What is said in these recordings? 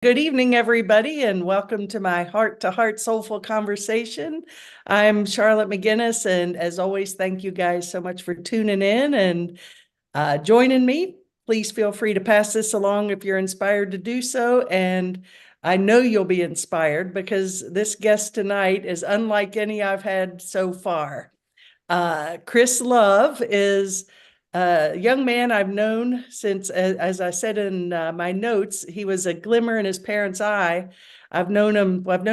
Good evening, everybody, and welcome to my Heart to Heart Soulful Conversation. I'm Charlotte McGinnis, and as always, thank you guys so much for tuning in and joining me. Please feel free to pass this along if you're inspired to do so. And I know you'll be inspired because this guest tonight is unlike any I've had so far. Chris Love is a young man I've known since, as I said in my notes, he was a glimmer in his parents' eye. I've known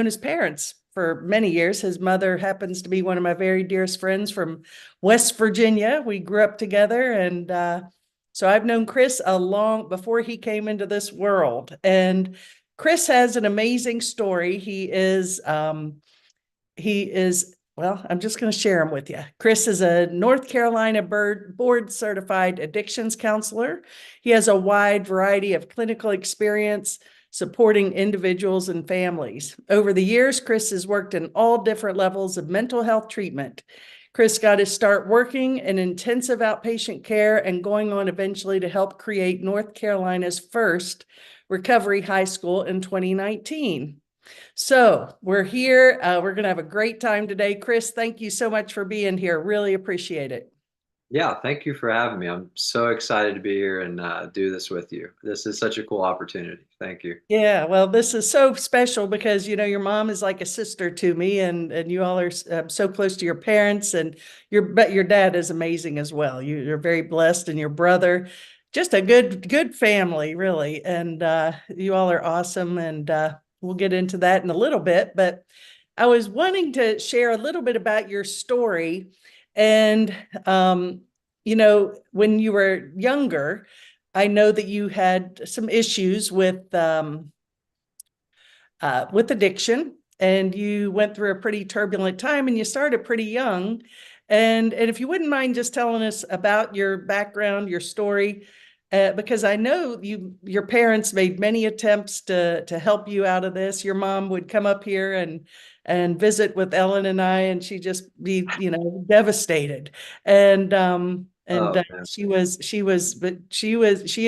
his parents for many years. His mother happens to be one of my very dearest friends from West Virginia. We grew up together, and so I've known Chris a long before he came into this world. And Chris has an amazing story. He is well, I'm just going to share them with you. Chris is a North Carolina board certified addictions counselor. He has a wide variety of clinical experience supporting individuals and families. Over the years, Chris has worked in all different levels of mental health treatment. Chris got his start working in intensive outpatient care and going on eventually to help create North Carolina's first recovery high school in 2019. So we're here. We're going to have a great time today. Chris, thank you so much for being here. Really appreciate it. Yeah, thank you for having me. I'm so excited to be here and do this with you. This is such a cool opportunity. Thank you. Yeah, well, this is so special because your mom is like a sister to me, and you all are so close to your parents, and your dad is amazing as well. You're very blessed, and your brother, just a good family, really, and you all are awesome, and we'll get into that in a little bit. But I was wanting to share a little bit about your story, and when you were younger. I know that you had some issues with addiction, and you went through a pretty turbulent time, and you started pretty young. And if you wouldn't mind just telling us about your background, your story, because I know your parents made many attempts to help you out of this. Your mom would come up here and visit with Ellen and I, and she'd just be, devastated. And Oh, man. she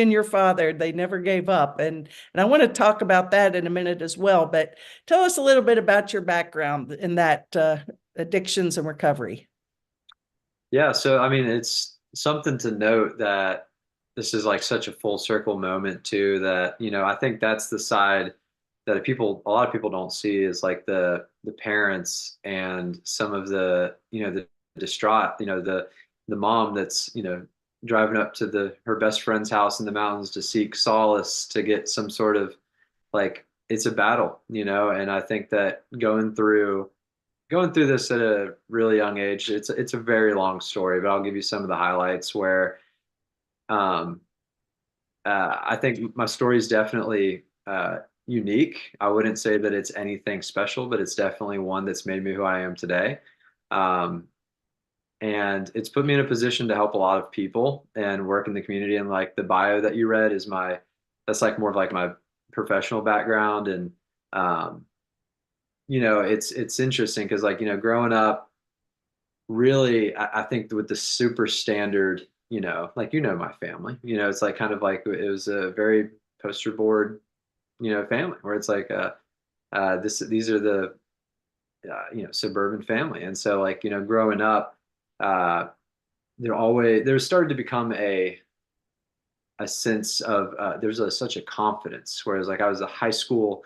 and your father, they never gave up. And I want to talk about that in a minute as well. But tell us a little bit about your background in that addictions and recovery. Yeah, so I mean, it's something to note that this is like such a full circle moment too, that, I think that's the side that a lot of people don't see is like the parents and some of the distraught, the mom that's, driving up to her best friend's house in the mountains to seek solace, to get some sort of like it's a battle, and I think that going through this at a really young age, it's a very long story, but I'll give you some of the highlights where um, I think my story is definitely unique. I wouldn't say that it's anything special, but it's definitely one that's made me who I am today. Um, and it's put me in a position to help a lot of people and work in the community. And like the bio that you read that's like more of like my professional background. And um, it's interesting because like, growing up, really, I think with the super standard, like, my family, it's like kind of like it was a very poster board, family where it's like, these are the, suburban family. And so like, growing up, uh, there started to become a sense of, such a confidence, whereas like I was a high school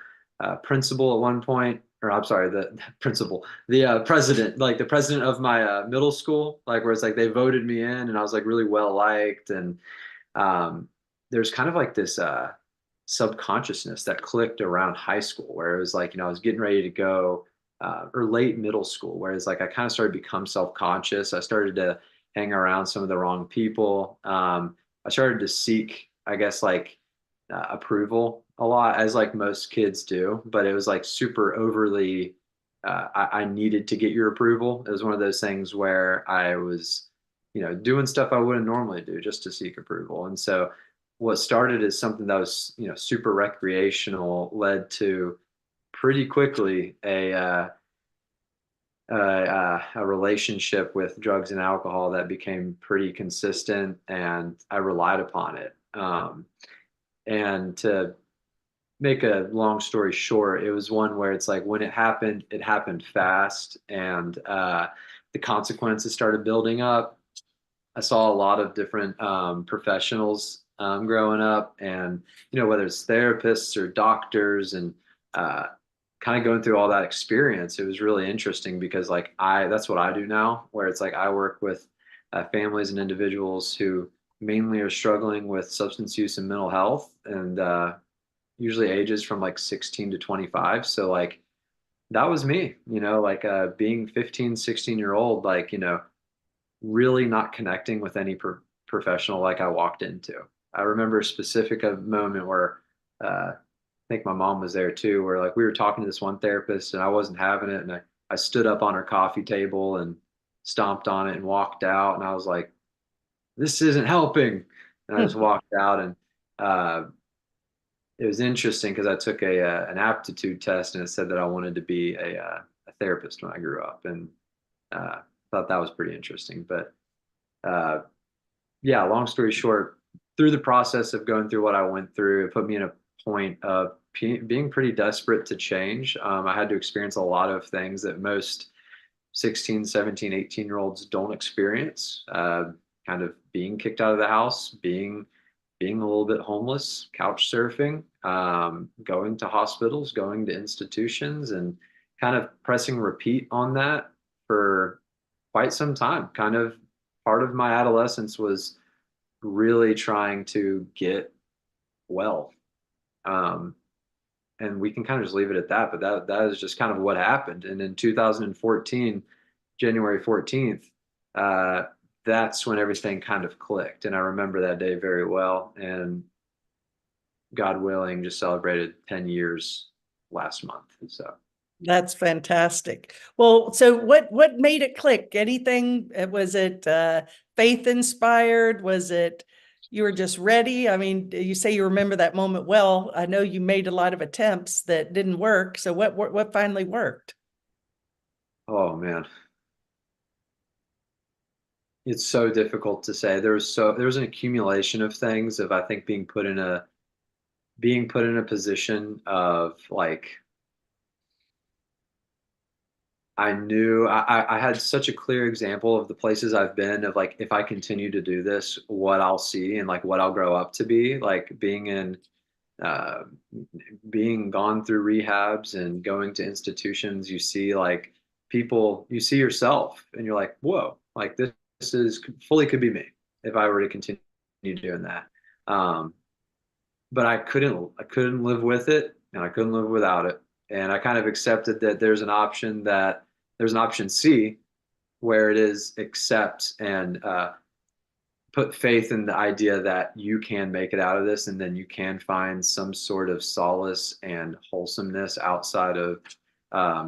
principal at one point, or I'm sorry, the principal, the president, like the president of my middle school, like where it's like they voted me in, and I was like really well liked, and um, there's kind of like this subconsciousness that clicked around high school, where it was like I was getting ready to go, or late middle school, whereas like I kind of started to become self-conscious. I started to hang around some of the wrong people. I started to seek, I guess, like approval a lot, as like most kids do, but it was like super overly. I needed to get your approval. It was one of those things where I was, doing stuff I wouldn't normally do just to seek approval. And so, what started as something that was, super recreational led to pretty quickly a relationship with drugs and alcohol that became pretty consistent, and I relied upon it. And to make a long story short, it was one where it's like when it happened fast, and the consequences started building up. I saw a lot of different professionals growing up, and whether it's therapists or doctors, and uh, kind of going through all that experience, it was really interesting because like that's what I do now, where it's like I work with families and individuals who mainly are struggling with substance use and mental health, and usually ages from like 16 to 25. So like that was me, like being 15, 16-year old, like, really not connecting with any professional like I walked into. I remember a specific moment where I think my mom was there too, where like we were talking to this one therapist and I wasn't having it. And I stood up on her coffee table and stomped on it and walked out. And I was like, this isn't helping. And I just walked out, and uh, it was interesting because I took an aptitude test and it said that I wanted to be a therapist when I grew up, and thought that was pretty interesting. But uh, yeah, long story short, through the process of going through what I went through, it put me in a point of being pretty desperate to change. I had to experience a lot of things that most 16, 17, 18-year-olds don't experience. Kind of being kicked out of the house, being a little bit homeless, couch surfing, going to hospitals, going to institutions, and kind of pressing repeat on that for quite some time. Kind of part of my adolescence was really trying to get well. Um, and we can kind of just leave it at that, but that is just kind of what happened. And in 2014, January 14th, uh, that's when everything kind of clicked. And I remember that day very well. And God willing, just celebrated 10 years last month. So, That's fantastic. Well, so what made it click? Anything? Was it faith inspired? Was it you were just ready? I mean, you say you remember that moment well. I know you made a lot of attempts that didn't work. So what finally worked? oh man, it's so difficult to say. There was an accumulation of things of I think being put in a position of like I had such a clear example of the places I've been of like if I continue to do this, what I'll see and like what I'll grow up to be, like uh, being gone through rehabs and going to institutions, you see like you see yourself and you're like, whoa, like this is fully could be me if I were to continue doing that. Um, but I couldn't live with it and I couldn't live without it. And I kind of accepted that there's an option C where it is accept and put faith in the idea that you can make it out of this and then you can find some sort of solace and wholesomeness outside of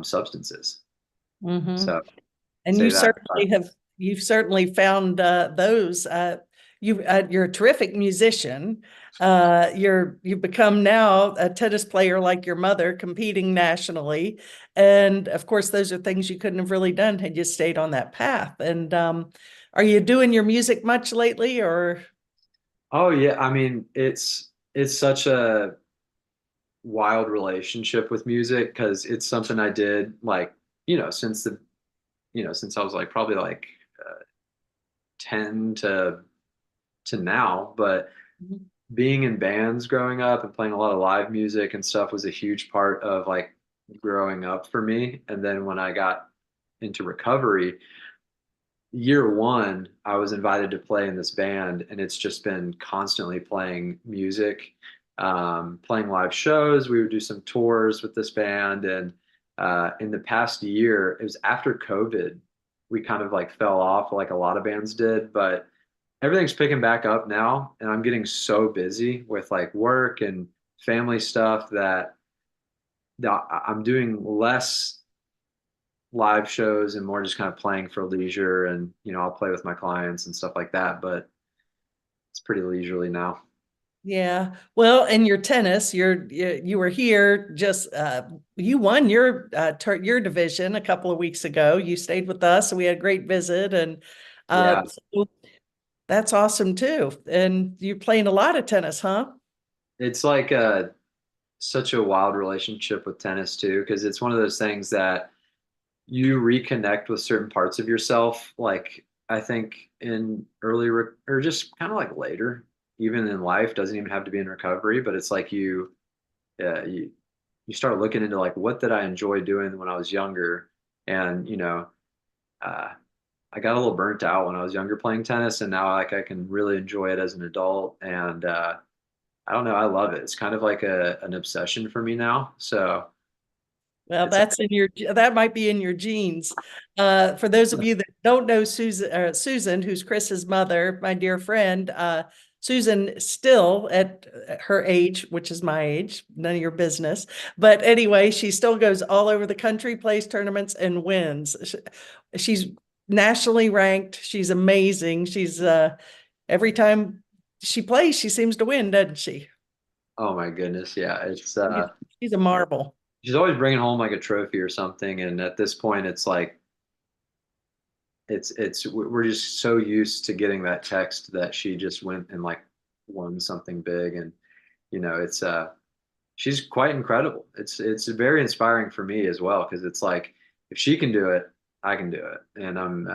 substances. Mm-hmm. So And say that. you've certainly found those. You're a terrific musician. You've become now a tennis player like your mother, competing nationally, and of course, those are things you couldn't have really done had you stayed on that path. And are you doing your music much lately, or? Oh yeah, I mean it's such a wild relationship with music because it's something I did like since since I was like probably like 10 to now, but being in bands growing up and playing a lot of live music and stuff was a huge part of like growing up for me. And then when I got into recovery, year one, I was invited to play in this band, and it's just been constantly playing music, playing live shows. We would do some tours with this band, and in the past year, it was after COVID, we kind of like fell off like a lot of bands did, but everything's picking back up now, and I'm getting so busy with like work and family stuff that I'm doing less live shows and more just kind of playing for leisure. And I'll play with my clients and stuff like that, but it's pretty leisurely now. Yeah. Well, and your tennis, you were here just you won your division a couple of weeks ago. You stayed with us, and we had a great visit, and Yeah, so that's awesome too. And you're playing a lot of tennis, huh? it's like such a wild relationship with tennis too, because it's one of those things that you reconnect with certain parts of yourself. Like I think in or just kind of like later, even in life, doesn't even have to be in recovery, but it's like yeah, you start looking into like what did I enjoy doing when I was younger, and uh, I got a little burnt out when I was younger playing tennis, and now like I can really enjoy it as an adult, and I don't know, I love it. It's kind of like an obsession for me now. So Well, it's that might be in your genes. For those of you that don't know Susan, who's Chris's mother, my dear friend, Susan still at her age, which is my age, none of your business. But anyway, she still goes all over the country, plays tournaments and wins. She's nationally ranked. She's amazing. She's every time she plays, she seems to win, doesn't she? oh my goodness, yeah, it's She's a marvel. she's always bringing home like a trophy or something, and at this point, it's like we're just so used to getting that text that she just went and like won something big, and it's she's quite incredible. It's very inspiring for me as well because it's like if she can do it, I can do it, and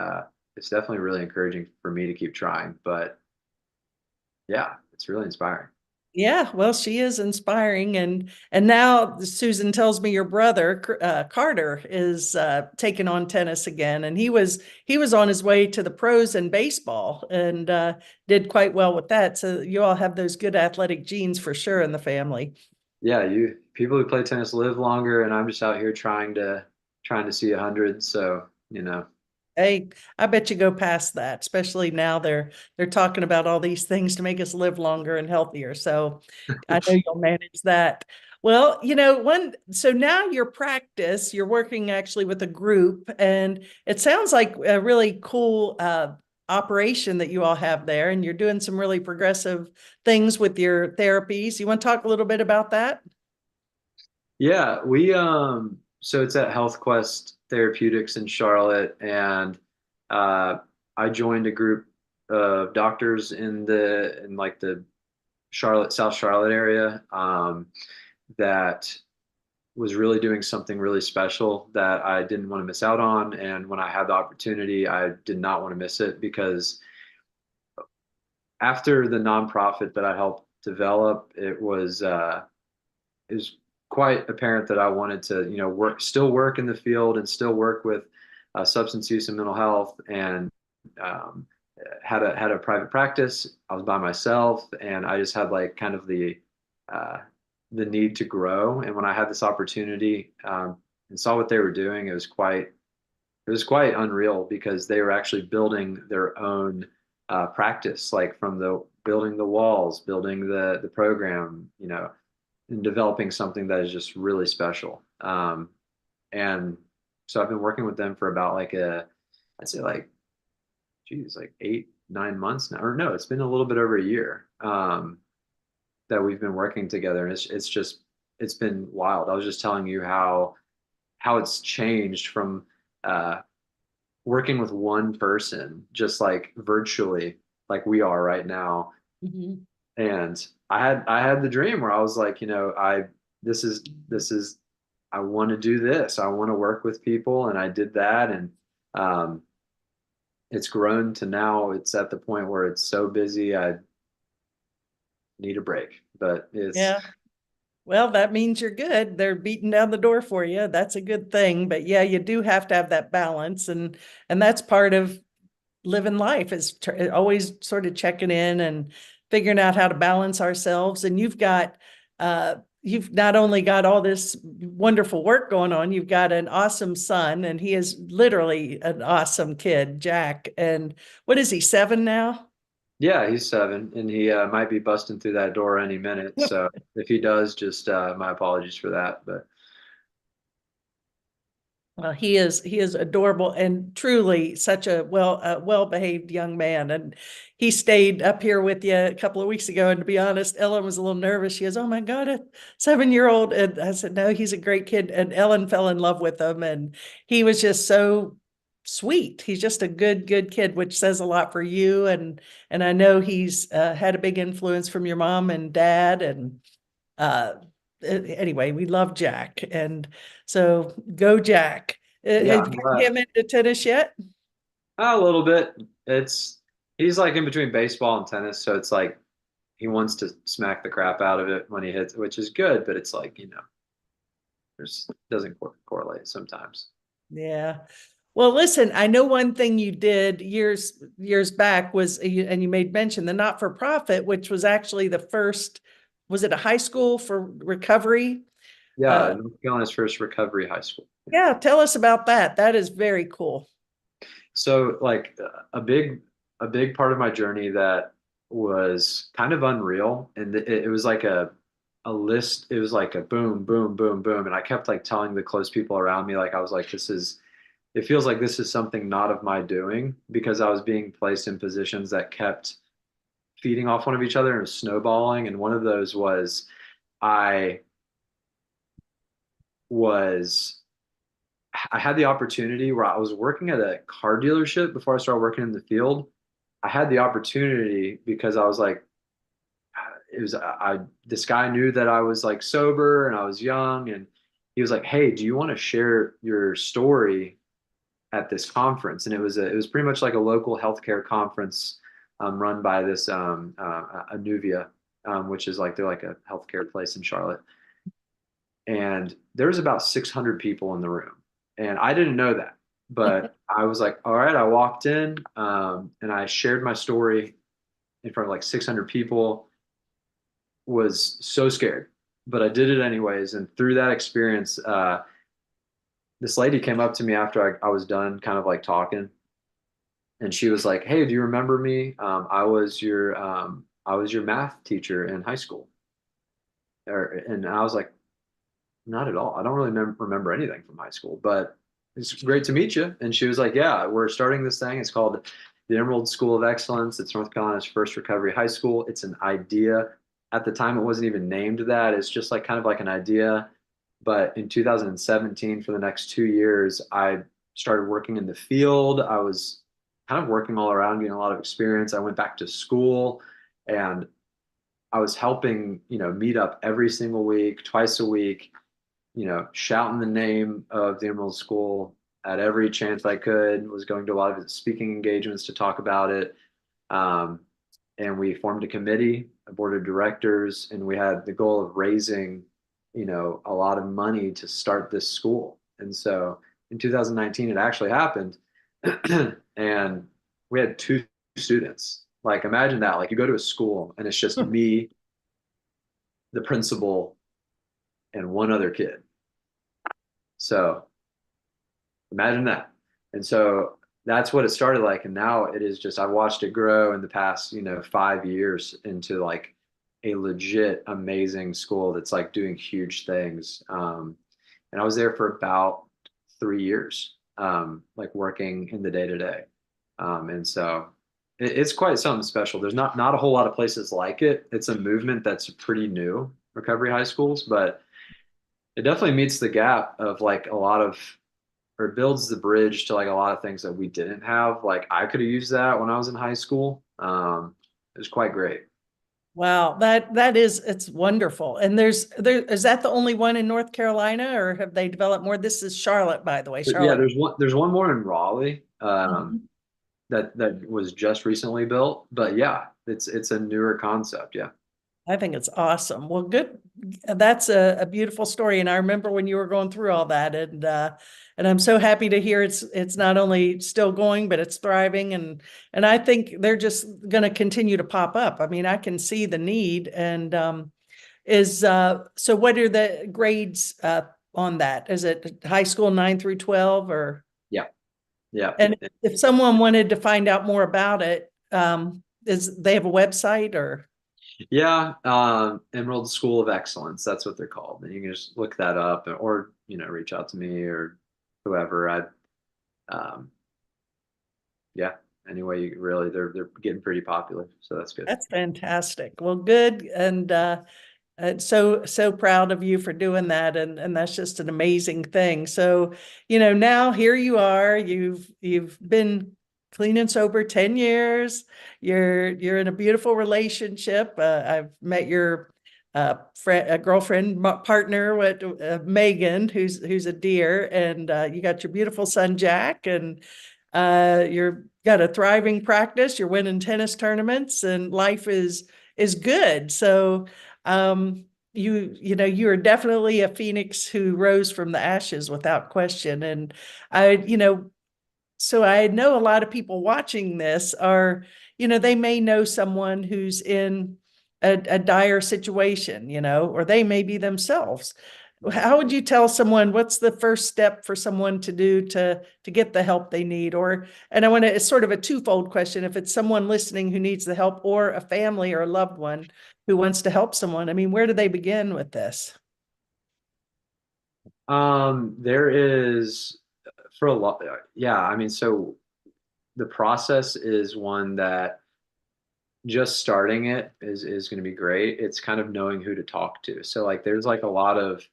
it's definitely really encouraging for me to keep trying. But yeah, it's really inspiring. Yeah, well, she is inspiring, and now Susan tells me your brother Carter is taking on tennis again, and he was on his way to the pros in baseball and did quite well with that. So you all have those good athletic genes for sure in the family. Yeah, you people who play tennis live longer, and I'm just out here trying to see 100. So Hey, I bet you go past that, especially now they're talking about all these things to make us live longer and healthier. So I know you'll manage that. Well, so now you're working actually with a group, and it sounds like a really cool operation that you all have there, and you're doing some really progressive things with your therapies. You want to talk a little bit about that? yeah, we so it's at Health Quest Therapeutics in Charlotte, and uh, I joined a group of doctors in like the South Charlotte area that was really doing something really special that I didn't want to miss out on. And when I had the opportunity, I did not want to miss it because after the nonprofit that I helped develop, it was quite apparent that I wanted to, still work in the field and still work with substance use and mental health, and um, had a private practice. I was by myself, and I just had like kind of uh, the need to grow. And when I had this opportunity and saw what they were doing, it was quite unreal because they were actually building their own practice, like from the building the walls, building the program, and developing something that is just really special. And so I've been working with them for about I'd say like, geez, like 8, 9 months now, or no, it's been a little bit over a year that we've been working together, and it's been wild. I was just telling you how it's changed from uh, working with one person, just like virtually, like we are right now. Mhm. And I had the dream where I was like, this is I want to do this. I want to work with people, and I did that, and um, it's grown to now. It's at the point where it's so busy, I need a break. But it's Yeah. Well, that means you're good. They're beating down the door for you. That's a good thing. But yeah, you do have to have that balance, and that's part of living life is always sort of checking in and figuring out how to balance ourselves. And you've not only got all this wonderful work going on, you've got an awesome son, and he is literally an awesome kid, Jack. And what is he, 7 now? yeah, he's 7, and he might be busting through that door any minute. So if he does, just my apologies for that. But Well, he is adorable and truly such a well-behaved young man. And he stayed up here with you a couple of weeks ago. And to be honest, Ellen was a little nervous. She goes, "Oh my God, a 7-year-old." And I said, "No, he's a great kid." And Ellen fell in love with him. And he was just so sweet. He's just a good kid, which says a lot for you. And I know he's had a big influence from your mom and dad. And uh anyway, we love Jack. And so go Jack. Yeah, Have I'm you got glad. him into tennis yet? A little bit. He's like in between baseball and tennis, so it's like he wants to smack the crap out of it when he hits, which is good, but it's like, there's doesn't correlate sometimes. Yeah. Well, listen, I know one thing you did years back was, and you made mention the not-for-profit, which was actually the first, was it a high school for recovery? Yeah, Uh, North Carolina's first recovery high school. yeah, tell us about that. That is very cool. So like a big part of my journey that was kind of unreal, and it was like a list. It was like a boom, boom, boom, boom, and I kept like telling the close people around me, like I was like, this is. It feels like this is something not of my doing because I was being placed in positions that kept feeding off one of each other and snowballing. And one of those was I was I had the opportunity where I was working at a car dealership before I started working in the field. I had the opportunity because I was like, it was this guy knew that I was like sober and I was young, and he was like, "Hey, do you want to share your story at this conference?" And it was pretty much like a local healthcare conference run by this Anuvia, which is like they're like a healthcare place in Charlotte. And there was about 600 people in the room, and I didn't know that, but I was like, all right. I walked in and I shared my story in front of like 600 people. Was so scared, but I did it anyways. And through that experience, this lady came up to me after I was done kind of like talking, and she was like, "Hey, do you remember me? I was your math teacher in high school." And I was like, "Not at all. I don't really remember anything from high school, but it's great to meet you." And she was like, "Yeah, we're starting this thing. It's called the Emerald School of Excellence. It's North Carolina's first recovery high school. It's an idea. At the time, it wasn't even named that. It's just like kind of like an idea. But in 2017, for the next 2 years, I started working in the field. I was kind of working all around, getting a lot of experience. I went back to school and I was helping, meet up every single week, twice a week, shouting the name of the Emerald School at every chance I could, was going to a lot of speaking engagements to talk about it. Um, and we formed a committee, a board of directors, and we had the goal of raising, a lot of money to start this school. And so in 2019, it actually happened. And we had two students. Like imagine that, like you go to a school and it's just me, the principal, and one other kid. So imagine that. And so that's what it started like. And now it is just, I've watched it grow in the past, 5 years into like a legit amazing school that's like doing huge things. And I was there for about 3 years, like working in the day to day. And so it's quite something special. There's not a whole lot of places like it. It's a movement that's pretty new, recovery high schools, but it definitely meets the gap of like a lot of or builds the bridge to like a lot of things that we didn't have. Like I could have used that when I was in high school. It was quite great. Wow, that is, it's wonderful. And there is that the only one in North Carolina, or have they developed more? This is Charlotte, by the way, But yeah, Charlotte. there's one more in Raleigh Mhm. that was just recently built. But yeah, it's a newer concept. Yeah. I think it's awesome. Well, good. That's a beautiful story. And I remember when you were going through all that, and I'm so happy to hear it's not only still going, but it's thriving. And I think they're just going to continue to pop up. I mean, I can see the need. And is so what are the grades on that? Is it high school 9 through 12, or? Yeah. Yeah. And if someone wanted to find out more about it, is they have a website, or? Yeah, Emerald School of Excellence. That's what they're called. And you can just look that up, or reach out to me or whoever. Um, yeah. Anyway, you really they're getting pretty popular, so that's good. That's fantastic. Well, good. And so proud of you for doing that. And that's just an amazing thing. So, now here you are, you've been clean and sober 10 years. You're in a beautiful relationship. I've met a girlfriend partner with Megan, who's a dear, and you got your beautiful son Jack, and you're got a thriving practice. You're winning tennis tournaments, and life is good. So you are definitely a phoenix who rose from the ashes without question. And so I know a lot of people watching this are, they may know someone who's in a dire situation, or they may be themselves. How would you tell someone what's the first step for someone to do to get the help they need? And I want to, it's sort of a twofold question. If it's someone listening who needs the help, or a family or a loved one who wants to help someone, I mean, where do they begin with this? There is for a lot, yeah, I mean, so the process is one that just starting it is going to be great. It's kind of knowing who to talk to. So like there's like a lot of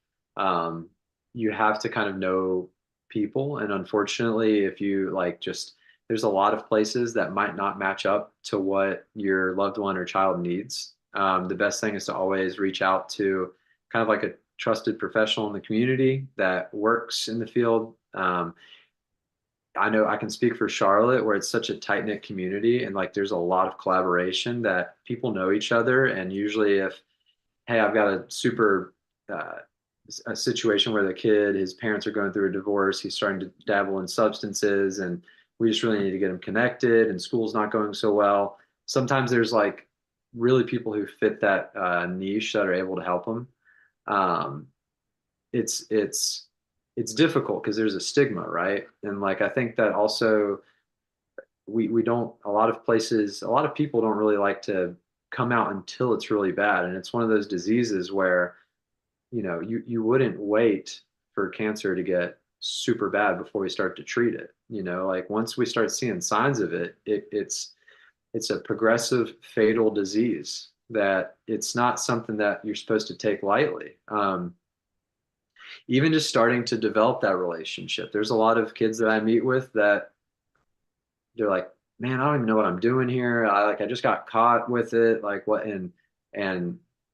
you have to kind of know people, and unfortunately if you like just there's a lot of places that might not match up to what your loved one or child needs. The best thing is to always reach out to kind of like a trusted professional in the community that works in the field. I know I can speak for Charlotte, where it's such a tight knit community, and like there's a lot of collaboration that people know each other. And usually, if hey, I've got uh, a situation where the kid, his parents are going through a divorce, he's starting to dabble in substances, and we just really need to get him connected, and school's not going so well. Sometimes there's like really people who fit that niche that are able to help him. Um, it's difficult because there's a stigma, right? And like I think that also we don't a lot of places, a lot of people don't really like to come out until it's really bad. And it's one of those diseases where, you wouldn't wait for cancer to get super bad before we start to treat it. Like once we start seeing signs of it, it's a progressive fatal disease that it's not something that you're supposed to take lightly. Even just starting to develop that relationship. There's a lot of kids that I meet with that they're like, man, I don't even know what I'm doing here. I just got caught with it. Like what? And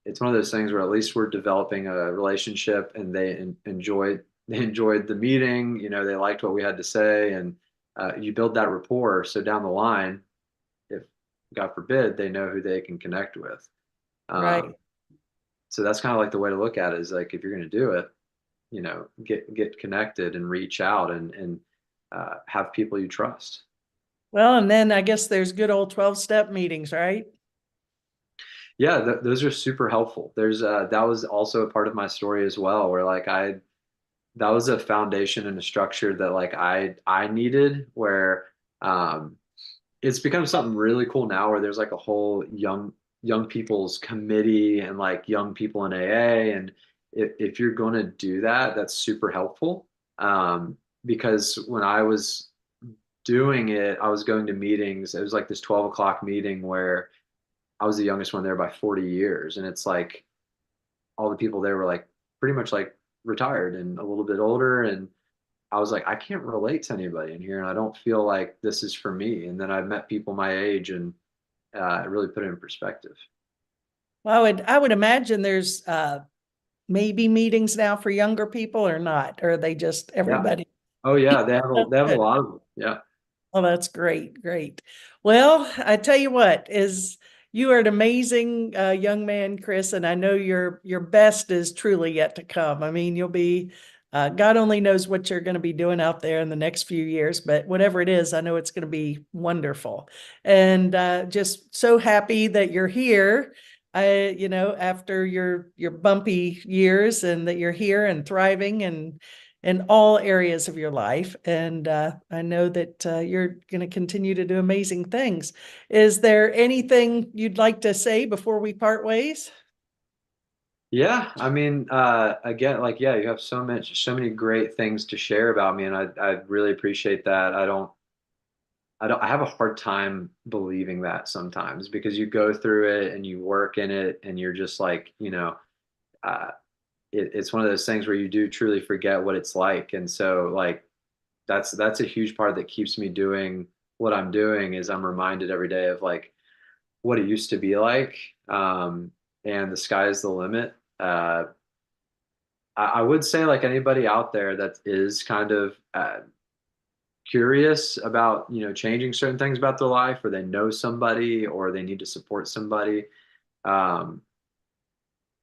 it's one of those things where at least we're developing a relationship, and they enjoyed the meeting. They liked what we had to say, and you build that rapport. So down the line, if God forbid, they know who they can connect with. Right. Um, so that's kind of like the way to look at it, is like if you're going to do it, get connected and reach out, and have people you trust. Well, and then I guess there's good old 12-step meetings, right? Yeah, those are super helpful. There's that was also a part of my story as well, where like that was a foundation and a structure that like I needed, where um it's become something really cool now, where there's like a whole young people's committee, and like young people in AA. And if you're going to do that, that's super helpful. Because when I was doing it, I was going to meetings. It was like this 12 o'clock meeting where I was the youngest one there by 40 years. And it's like all the people there were like pretty much like retired and a little bit older. And I was like, I can't relate to anybody in here. And I don't feel like this is for me. And then I met people my age, and it really put it in perspective. Well, I would imagine there's maybe meetings now for younger people, or not, or are they just Yeah. everybody? Oh yeah. They have a Good. lot of them. Yeah. Oh, that's great, great. Well, I tell you what, is you are an amazing young man, Chris, and I know your best is truly yet to come. I mean, you'll be God only knows what you're going to be doing out there in the next few years, but whatever it is, I know it's going to be wonderful. And just so happy that you're here. After your bumpy years, and that you're here and thriving and in all areas of your life. And I know that you're going to continue to do amazing things. Is there anything you'd like to say before we part ways? Yeah. I mean, again, like, yeah, you have so many great things to share about me. And I really appreciate that. I have a hard time believing that sometimes, because you go through it and you work in it, and you're just like, uh, it's one of those things where you do truly forget what it's like. And so like that's a huge part that keeps me doing what I'm doing, is I'm reminded every day of like what it used to be like. and the sky is the limit. I would say like anybody out there that is kind of curious about, changing certain things about their life, or they know somebody, or they need to support somebody, um,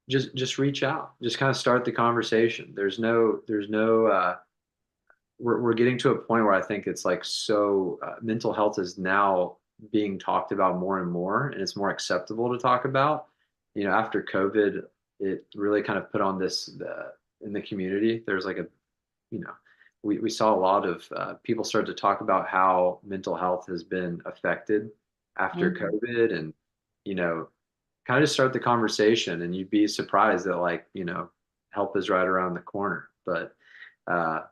just reach out. Just kind of start the conversation. There's no we're getting to a point where I think it's like so mental health is now being talked about more and more, and it's more acceptable to talk about. After COVID, it really kind of put on this in the community. There's like a, you know, we saw a lot of people start to talk about how mental health has been affected after Mhm. COVID, and you know, kind of just start the conversation. And you'd be surprised that like help is right around the corner. Uh,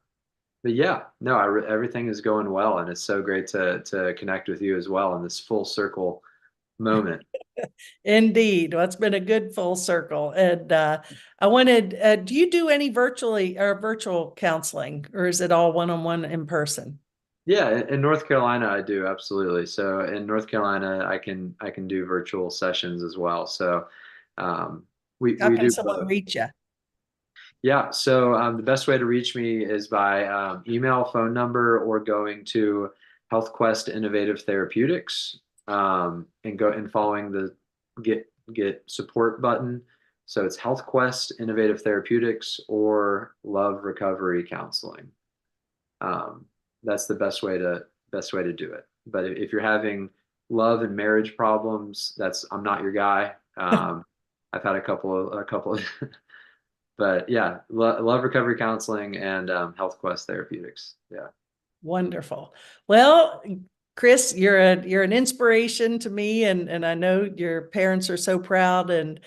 but yeah, no, everything is going well, and it's so great to connect with you as well in this full circle moment. Indeed. Well, it's been a good full circle. And I wanted, do you do any virtually or virtual counseling, or is it all one-on-one in person? Yeah, in North Carolina, I do absolutely. So in North Carolina, I can do virtual sessions as well. So we How can do someone both. reach you? Yeah. So the best way to reach me is by email, phone number, or going to HealthQuest Innovative Therapeutics, and go and following the get support button. So it's HealthQuest Innovative Therapeutics or Love Recovery Counseling. Um, that's the best way to do it. But if you're having love and marriage problems, I'm not your guy. I've had a couple of but yeah, love recovery counseling and Health Quest Therapeutics. Yeah. Wonderful. Well, Chris, you're an inspiration to me, and I know your parents are so proud, and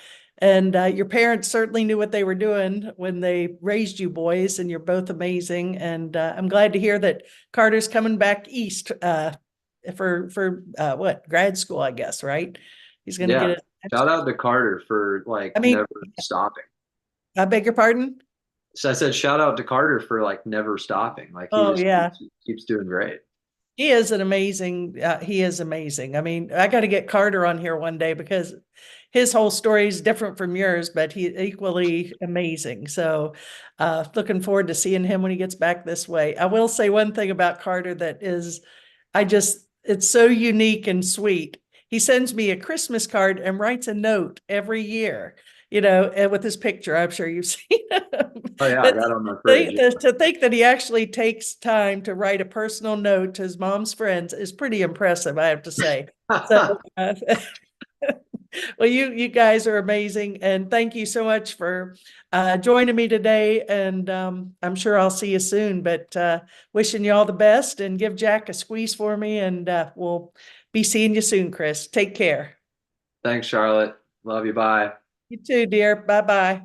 your parents certainly knew what they were doing when they raised you boys, and you're both amazing. And I'm glad to hear that Carter's coming back east for what, grad school, I guess, right? He's going to get Yeah. it. Shout out to Carter for like I mean, never stopping. I beg your pardon? So I said shout out to Carter for like never stopping. Like he Oh just yeah. keeps doing great. He is amazing. I mean, I got to get Carter on here one day because his whole story is different from yours, but he's equally amazing. So, looking forward to seeing him when he gets back this way. I will say one thing about Carter that is, it's so unique and sweet. He sends me a Christmas card and writes a note every year, and with his picture. I'm sure you've seen him. Oh yeah, I But got on my fridge. to think that he actually takes time to write a personal note to his mom's friends is pretty impressive, I have to say. So, uh, well, you guys are amazing, and thank you so much for joining me today. And I'm sure I'll see you soon. But wishing you all the best, and give Jack a squeeze for me. And we'll be seeing you soon, Chris. Take care. Thanks, Charlotte. Love you. Bye. You too, dear. Bye bye.